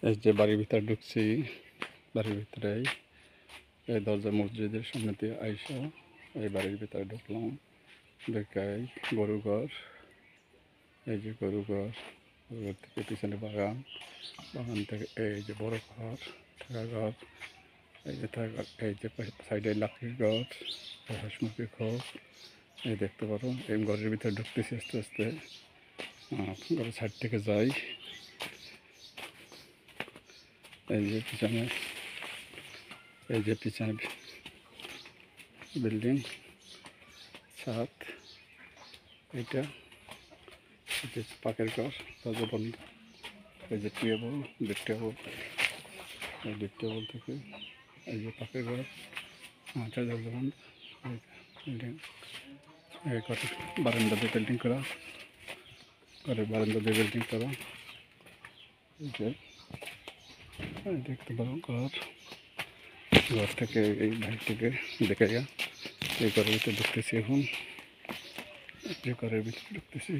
এই যে বাড়ির ভিতরে ঢুকছি, বাড়ির ভিতরেই এই দরজা মসজিদের সামনে দিয়ে আইসা এই বাড়ির ভিতরে ঢুকলাম। দেখাই গরু ঘর, এই যে গরু ঘর, গরু ঘর থেকে পিছনে বাগান, বাগান থেকে এই যে বড় ঘর, থাকা ঘর, এই যে থাকা ঘর, এই যে সাইডে লাকড়ির ঘর, হাঁস মুরগির ঘর, এই দেখতে পারো। এই ঘরের ভিতরে ঢুকতেছি আস্তে আস্তে, ঘরের সাইড থেকে যাই। এই যে পিছনে, এই যে পিছনে বিল্ডিং, ছাদ, এটা পাকের ঘর, দরজা বন্ধ। এই যে টেবল, বেড টেবল, এই বেড টেবল থেকে এই যে পাকের ঘর, দরজা বন্ধ। বিল্ডিং, এই ঘরে বারান্দা দিয়ে বিল্ডিং করা, ঘরের বারান্দা দিয়ে বিল্ডিং করা। এই যে দেখতে পারো ঘর, ঘর থেকে এই বাইক থেকে দেখে যা এই ঘরের ভিতরে ঢুকতেছি এখন, যে ঘরের ভিতরে ঢুকতেছি,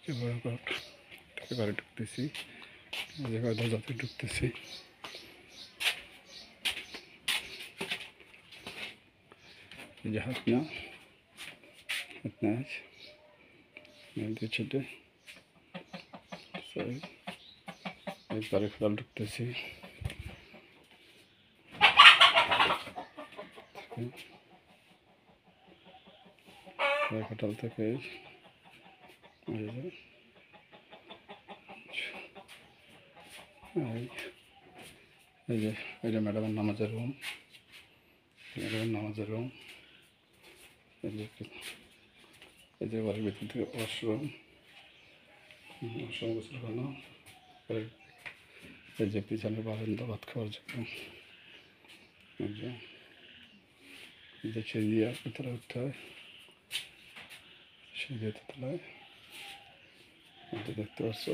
যে বড় ঘর থেকে ঘরে ঢুকতেছি, যে ঘর দরজাতে ঢুকতেছি। এই যে হাত না ছেটে এই ঘরে ফেরাল ঢুকতেছি। হোটেল থেকে এই যে ম্যাডামের নামাজের রুম, ম্যাডামের নামাজের রুম, এই যে বাড়ির ভিতর থেকে ওয়াশরুম, ওয়াশরুম গোসল খানো, এই যে পিছনে বারান্দা ভাত খাওয়ার জন্য, এই যে সিঁড়ি দিয়ে ভিতরে উঠতে হয়, সিঁড়ি দিয়ে তলায় দেখতে পাচ্ছ।